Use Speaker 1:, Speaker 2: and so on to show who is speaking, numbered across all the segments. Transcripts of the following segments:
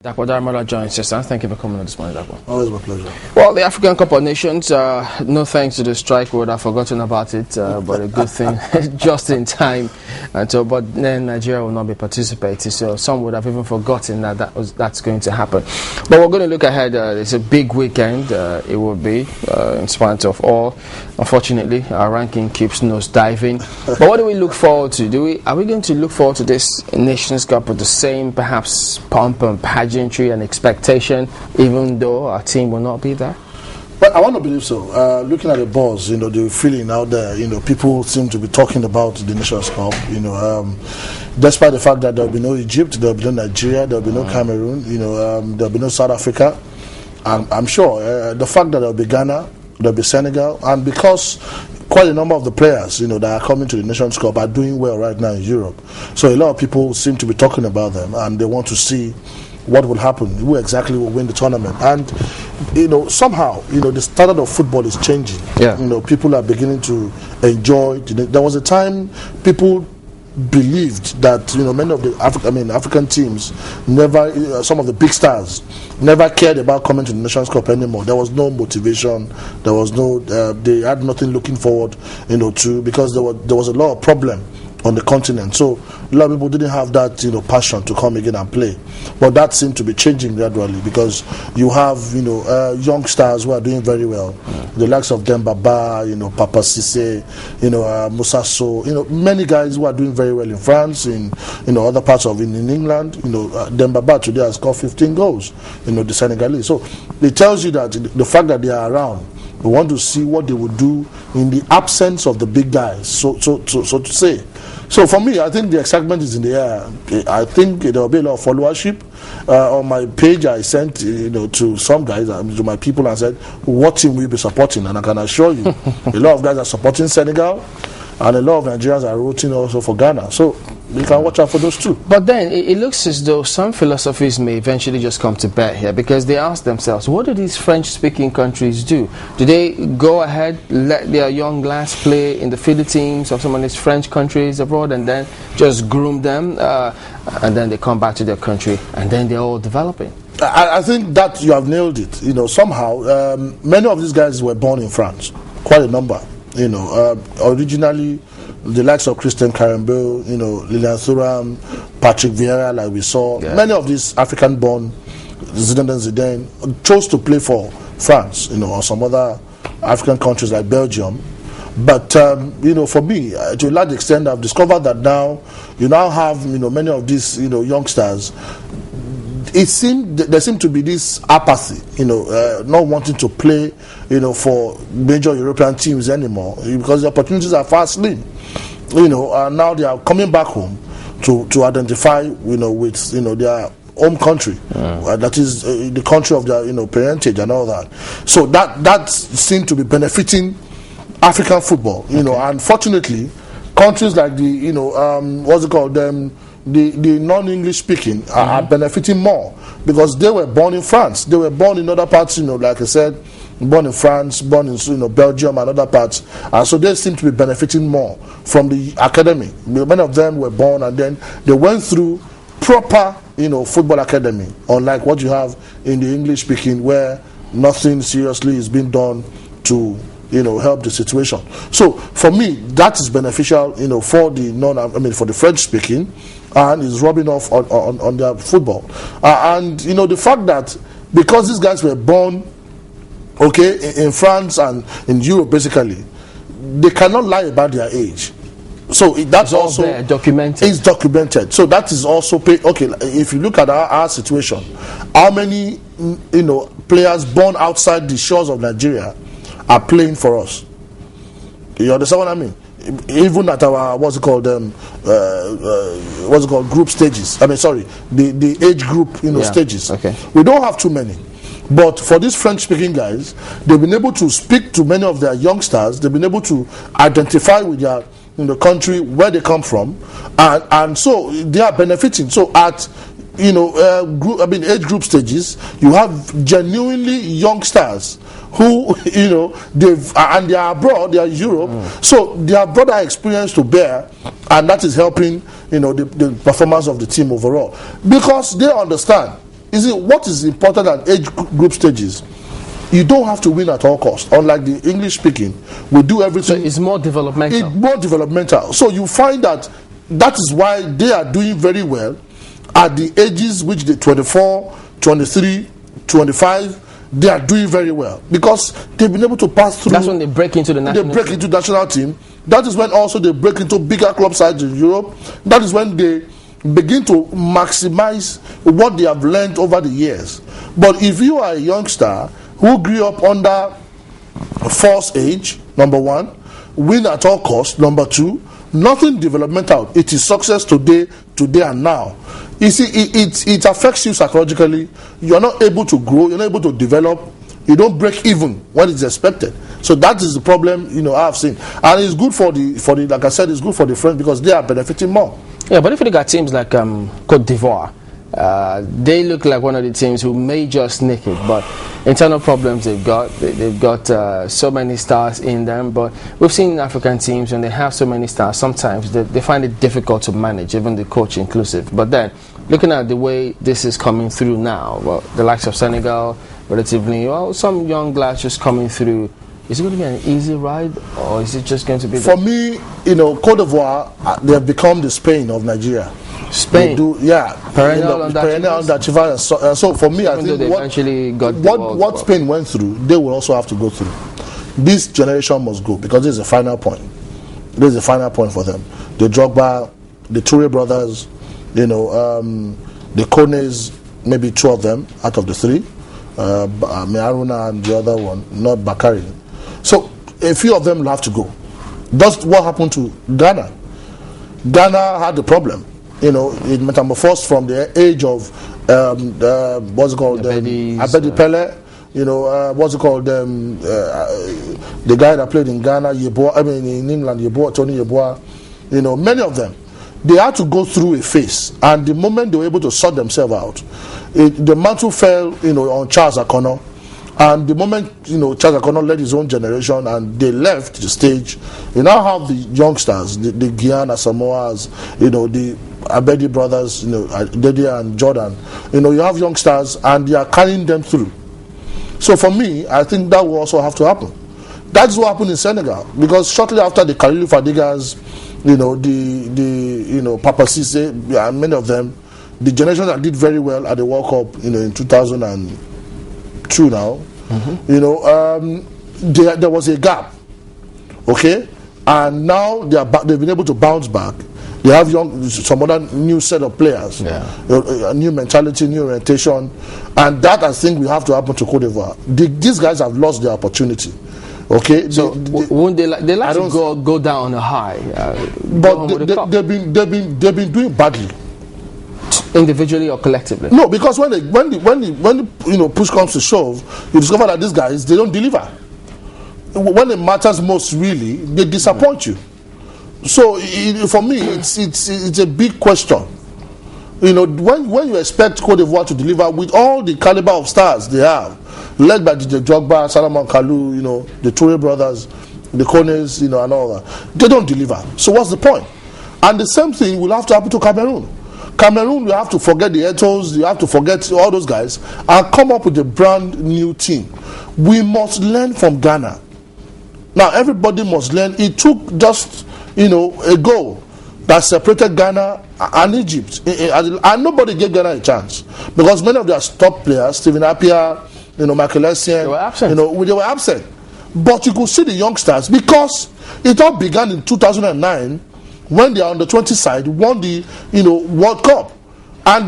Speaker 1: Dapo Daramola joins us. Thank you for coming on this morning, Dapo.
Speaker 2: Always my pleasure.
Speaker 1: Well, the African Cup of Nations, no thanks to the strike, we would have forgotten about it, but a good thing, just in time. And so, but then Nigeria will not be participating, so some would have even forgotten that that's going to happen. But we're going to look ahead. It's a big weekend. It will be, in spite of all. Unfortunately, our ranking keeps nose diving. But what do we look forward to? Are we going to look forward to this Nations Cup with the same, perhaps, pomp and pageantry and expectation, even though our team will not be there?
Speaker 2: But I want to believe so. Looking at the buzz, the feeling out there, people seem to be talking about the Nations Cup. Despite the fact that there will be no Egypt, there will be no Nigeria, there will be no Cameroon, there will be no South Africa. I'm sure the fact that there will be Ghana, there will be Senegal, and because quite a number of the players, that are coming to the Nations Cup are doing well right now in Europe. So a lot of people seem to be talking about them, and they want to see what will happen, who exactly will win the tournament. And somehow the standard of football is changing. People are beginning to enjoy. There was a time people believed that many of the African teams never, some of the big stars never cared about coming to the Nations Cup anymore. There was no motivation. There was no they had nothing looking forward to, because there was a lot of problem on the continent. So a lot of people didn't have that passion to come again and play. But that seemed to be changing gradually, because you have young stars who are doing very well. The likes of Dembaba, Papa Cisse, Moussa Sow, many guys who are doing very well in France, in other parts of in England. Dembaba today has scored 15 goals. The Senegalese. So it tells you that the fact that they are around, we want to see what they would do in the absence of the big guys, so to say. So for me, I think the excitement is in the air. I think there will be a lot of followership. On my page, I sent to some guys, to my people, and said, what team will you be supporting? And I can assure you, a lot of guys are supporting Senegal, and a lot of Nigerians are rooting also for Ghana. So we can watch out for those two.
Speaker 1: But then it looks as though some philosophies may eventually just come to bear here, because they ask themselves, what do these French-speaking countries do? Do they go ahead, let their young lads play in the field teams of some of these French countries abroad, and then just groom them, and then they come back to their country, and then they're all developing?
Speaker 2: I think that you have nailed it. Somehow, many of these guys were born in France, quite a number. Originally, the likes of Christian Karembeu, Lilian Thuram, Patrick Vieira, like we saw. Yeah. Many of these African-born Zidane chose to play for France, or some other African countries like Belgium. But for me, to a large extent, I've discovered that now you now have many of these youngsters. There seemed to be this apathy, not wanting to play, for major European teams anymore, because the opportunities are far slim. And now they are coming back home to identify, with their home country, that is the country of their parentage and all that. So that seemed to be benefiting African football. Unfortunately, countries like the what's it called the non-English speaking are benefiting more, because they were born in France. They were born in other parts, like I said, born in France, born in Belgium and other parts, and so they seem to be benefiting more from the academy. Many of them were born and then they went through proper football academy, unlike what you have in the English speaking, where nothing seriously is being done to help the situation. So for me, that is beneficial for the for the French speaking, and is rubbing off on their football. And the fact that because these guys were born in France and in Europe, basically, they cannot lie about their age. So that's also
Speaker 1: documented.
Speaker 2: It's documented. So that is also if you look at our situation, how many players born outside the shores of Nigeria are playing for us? You understand what I mean? Even at our group stages. The age group stages. Okay. We don't have too many. But for these French-speaking guys, they've been able to speak to many of their youngsters. They've been able to identify with their country where they come from, and so they are benefiting. So at age group stages, you have genuinely youngsters who they are abroad, they are Europe, so they have brought that experience to bear, and that is helping the performance of the team overall, because they understand You see, what is important at age group stages, you don't have to win at all costs. Unlike the English speaking, we do everything.
Speaker 1: So it's more developmental.
Speaker 2: It's more developmental. So you find that is why they are doing very well at the ages which they 24, 23, 25. They are doing very well because they've been able to pass through.
Speaker 1: That's when they break into the national team.
Speaker 2: They break into national team. That is when also they break into bigger club sides in Europe. That is when they begin to maximize what they have learned over the years. But if you are a youngster who grew up under false age, number one, win at all costs, number two, nothing developmental. It is success today and now. You see, it affects you psychologically. You are not able to grow. You're not able to develop. You don't break even when it's expected. So that is the problem, I have seen. And it's good for the like I said, it's good for the French because they are benefiting more.
Speaker 1: Yeah, but if you look at teams like Cote d'Ivoire, they look like one of the teams who may just nick it, but internal problems they've got so many stars in them. But we've seen African teams when they have so many stars, sometimes they find it difficult to manage, even the coach inclusive. But then looking at the way this is coming through now, well, the likes of Senegal, relatively, some young lads just coming through. Is it going to be an easy ride, or is it just going to be...
Speaker 2: For me, Cote d'Ivoire, they have become the Spain of Nigeria.
Speaker 1: Spain?
Speaker 2: Perennial underachievers. So for me, I think what Spain went through, they will also have to go through. This generation must go, because this is a final point. This is a final point for them. The Drogba, the Toure brothers, the Kones, maybe two of them out of the three. Haruna and the other one, not Bakari. So a few of them will have to go. That's what happened to Ghana. Ghana had the problem. It metamorphosed from the age of what's it called, Abedi Pele. What's it called, the guy that played in Ghana, in England, Tony Yeboah. Many of them, they had to go through a phase, and the moment they were able to sort themselves out, the mantle fell, on Charles Akono. And the moment, Charles Akono led his own generation and they left the stage, you now have the youngsters, the Guyana Samoas, the Abedi brothers, Dede and Jordan. You have youngsters and they are carrying them through. So for me, I think that will also have to happen. That's what happened in Senegal, because shortly after the Kalilu Fadigas, the Papa Cisse, and many of them, the generation that did very well at the World Cup, in 2002 now, there was a gap, okay, and now they've been able to bounce back. They have some other new set of players, a new mentality, new orientation, and that I think will have to happen to Cote d'Ivoire. These guys have lost their opportunity. Okay,
Speaker 1: so won't they like to go down on a high?
Speaker 2: But they've been doing badly.
Speaker 1: Individually or collectively?
Speaker 2: No, because when push comes to shove, you discover that these guys, they don't deliver. When it matters most, really, they disappoint you. So for me, it's a big question. When you expect Cote d'Ivoire to deliver with all the caliber of stars they have, led by DJ Drogba, Salomon Kalou, the Toure brothers, the Kones, and all that, they don't deliver. So what's the point? And the same thing will have to happen to Cameroon. Cameroon, you have to forget the Eto'os, you have to forget all those guys, and come up with a brand new team. We must learn from Ghana. Now, everybody must learn. It took just, a goal that separated Ghana and Egypt. And nobody gave Ghana a chance. Because many of their top players, Stephen Appiah, Michael Essien,
Speaker 1: they were absent.
Speaker 2: They were absent. But you could see the youngsters, because it all began in 2009, when they are on the 20 side, won the World Cup, and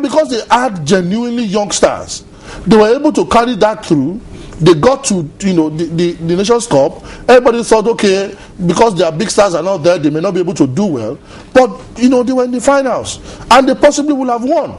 Speaker 2: because they had genuinely young stars, they were able to carry that through. They got to the Nations Cup. Everybody thought, okay, because their big stars are not there, they may not be able to do well. But they were in the finals, and they possibly would have won,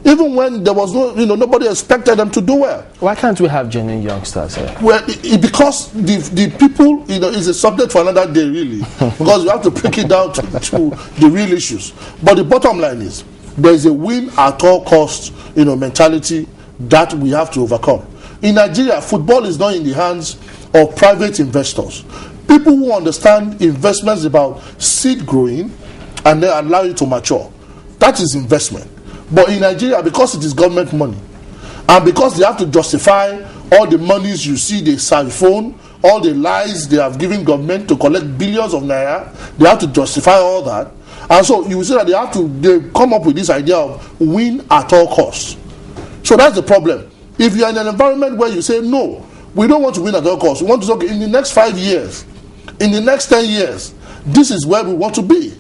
Speaker 2: even when there was nobody expected them to do well.
Speaker 1: Why can't we have genuine youngsters here?
Speaker 2: Well, because the people, is a subject for another day, really, because you have to break it down to the real issues. But the bottom line is, there is a win at all costs, mentality that we have to overcome. In Nigeria, football is not in the hands of private investors. People who understand investments about seed growing and then allow it to mature. That is investment. But in Nigeria, because it is government money, And because they have to justify all the monies you see they siphon, all the lies they have given government to collect billions of naira, they have to justify all that. And so you will see that they come up with this idea of win at all costs. So that's the problem. If you are in an environment where you say, no, we don't want to win at all costs. We want to talk in the next 5 years, in the next 10 years, this is where we want to be.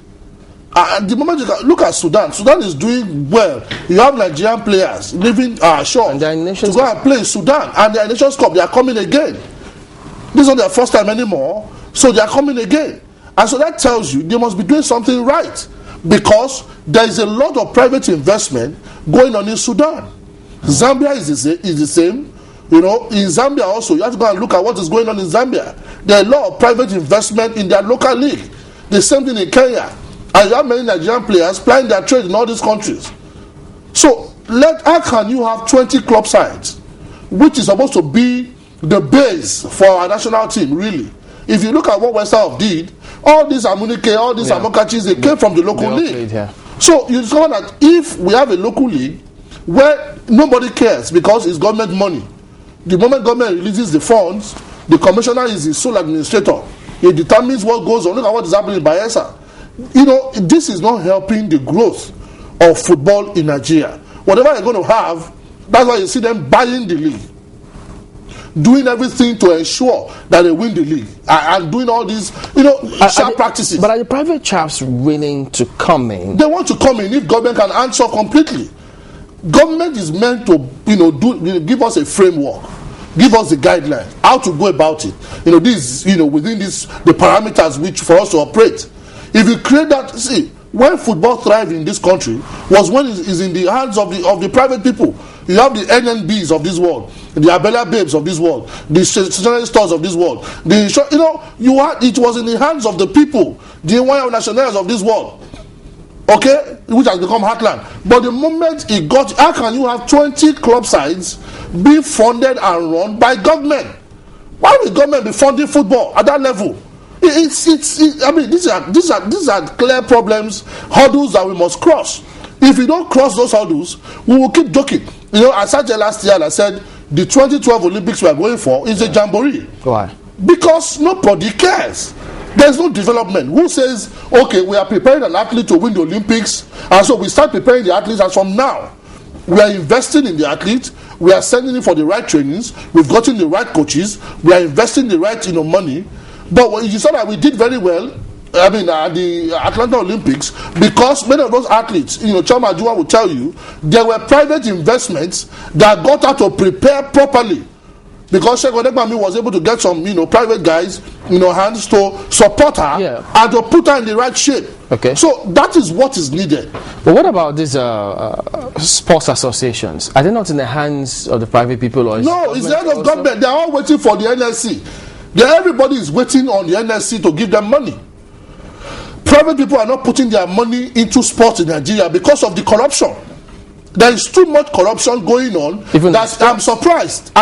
Speaker 2: At the moment, you can look at Sudan. Sudan is doing well. You have Nigerian players leaving shore to go and play in Sudan. And the Nations Cup, they are coming again. This is not their first time anymore. So they are coming again. And so that tells you they must be doing something right. Because there is a lot of private investment going on in Sudan. Zambia is the same. You know, in Zambia also, you have to go and look at what is going on in Zambia. There are a lot of private investment in their local league. The same thing in Kenya. And you have many Nigerian players plying their trade in all these countries. So, how can you have 20 club sides, which is supposed to be the base for our national team, really? If you look at what West Ham did, all these Amunike, all these Amokachis, they came from the local league. So, you discover that if we have a local league where nobody cares because it's government money, the moment government releases the funds, the commissioner is the sole administrator. He determines what goes on. Look at what is happening in Bayelsa. You know, this is not helping the growth of football in Nigeria. Whatever you're going to have, that's why you see them buying the league, doing everything to ensure that they win the league, and doing all these, sharp practices.
Speaker 1: But are the private chaps willing to come in? They
Speaker 2: want to come in if government can answer completely. Government is meant to, give us a framework, give us the guidelines, how to go about it. Within the parameters which for us to operate. If you create that, see, when football thrived in this country was when it is in the hands of the private people. You have the NNBs of this world, the Abella Babes of this world, the stationery stores of this world. It was in the hands of the people, the NYO nationals of this world. Okay, which has become heartland. But the moment how can you have 20 club sides being funded and run by government? Why will government be funding football at that level? These are clear problems, hurdles that we must cross. If we don't cross those hurdles, we will keep joking. I sat here last year and I said the 2012 Olympics we are going for is a jamboree.
Speaker 1: Why?
Speaker 2: Because nobody cares. There's no development. Who says, okay, we are preparing an athlete to win the Olympics, and so we start preparing the athletes, and from now, we are investing in the athlete, we are sending him for the right trainings, we've gotten the right coaches, we are investing the right money. But you saw that we did very well, at the Atlanta Olympics, because many of those athletes, Chama Ajua will tell you, there were private investments that got her to prepare properly. Because Sheikh Odekbami was able to get some, private guys, hands to support her and to put her in the right shape.
Speaker 1: Okay.
Speaker 2: So that is what is needed.
Speaker 1: But what about these sports associations? Are they not in the hands of the private people? Or
Speaker 2: no, it's the hand of government. They are all waiting for the NSC. Everybody is waiting on the NSC to give them money. Private people are not putting their money into sports in Nigeria because of the corruption. There is too much corruption going on that I'm surprised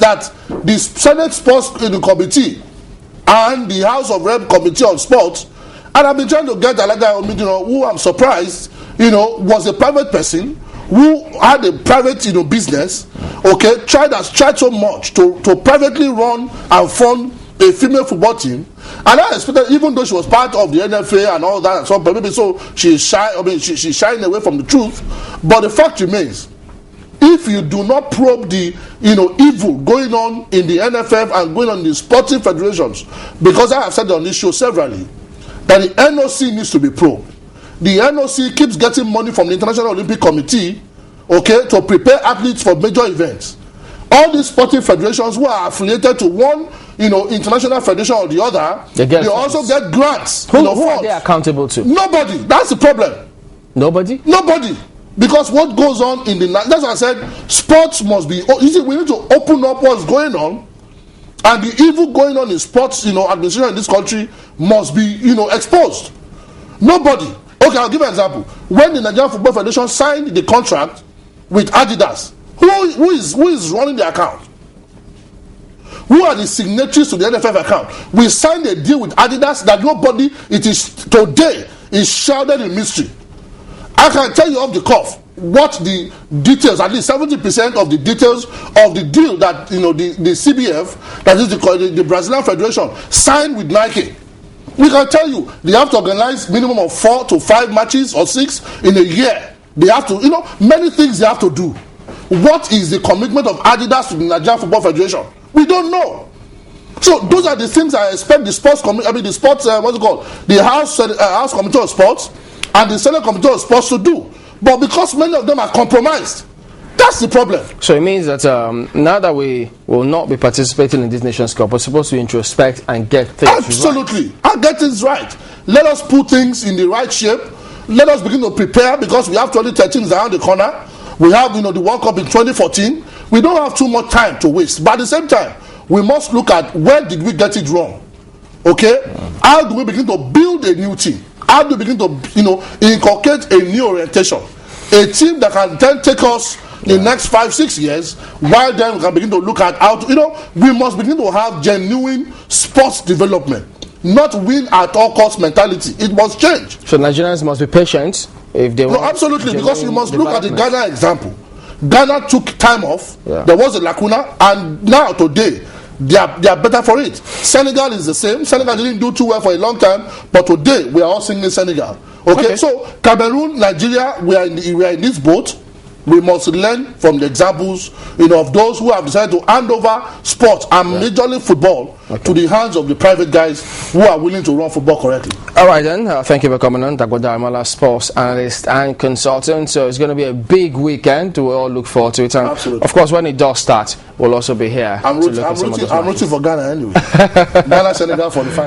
Speaker 2: that the Senate Sports Committee and the House of Rep Committee on Sports, and I've been trying to get who I'm surprised, was a private person who had a private business, has tried so much to privately run and fund a female football team. And I expected, even though she was part of the NFA and all that, so maybe she's shy. She's shying away from the truth. But the fact remains, if you do not probe the evil going on in the NFF and going on in the sporting federations, because I have said on this show severally that the NOC needs to be probed. The NOC keeps getting money from the International Olympic Committee, to prepare athletes for major events. All these sporting federations who are affiliated to one, international federation or the other, they also get grants.
Speaker 1: Who are they accountable to?
Speaker 2: Nobody. That's the problem.
Speaker 1: Nobody?
Speaker 2: Nobody. Because what goes on in that's why I said sports must be. We need to open up what's going on, and the evil going on in sports, administration in this country must be, exposed. Nobody. Okay, I'll give you an example. When the Nigerian Football Federation signed the contract with Adidas, who is running the account? Who are the signatories to the NFF account? We signed a deal with Adidas that nobody, it is today, is shrouded in mystery. I can tell you off the cuff, what the details, at least 70% of the details of the deal that the CBF, that is the Brazilian Federation, signed with Nike. We can tell you they have to organize minimum of 4 to 5 matches or 6 in a year. They have to, many things they have to do. What is the commitment of Adidas to the Nigerian Football Federation? We don't know. So those are the things I expect the sports the House Committee of Sports and the Senate Committee of Sports to do. But because many of them are compromised, that's the problem.
Speaker 1: So it means that now that we will not be participating in this Nations Cup, we're supposed to introspect and get things
Speaker 2: absolutely right. And get things right. Let us put things in the right shape. Let us begin to prepare, because we have 2013 around the corner. We have the World Cup in 2014. We don't have too much time to waste. But at the same time, we must look at where did we get it wrong. Okay? How do we begin to build a new team? How do we begin to inculcate a new orientation? A team that can then take us the next 5-6 years, while then we can begin to look at how to, we must begin to have genuine sports development, not win at all cost mentality. It must change.
Speaker 1: So Nigerians must be patient if they want.
Speaker 2: No, absolutely, because you must look at the Ghana example. Ghana took time off. Yeah. There was a lacuna, and now today they are better for it. Senegal is the same. Senegal didn't do too well for a long time, but today we are all singing Senegal. Okay. So Cameroon, Nigeria, we are in this boat. We must learn from the examples, of those who have decided to hand over sports and majorly football to the hands of the private guys who are willing to run football correctly.
Speaker 1: All right then, thank you for coming on, Dapo Daramola, sports analyst and consultant. So it's going to be a big weekend. We all look forward to it. And absolutely. Of course, when it does start, we'll also be here.
Speaker 2: I'm rooting for Ghana anyway. Ghana, Senegal for the final.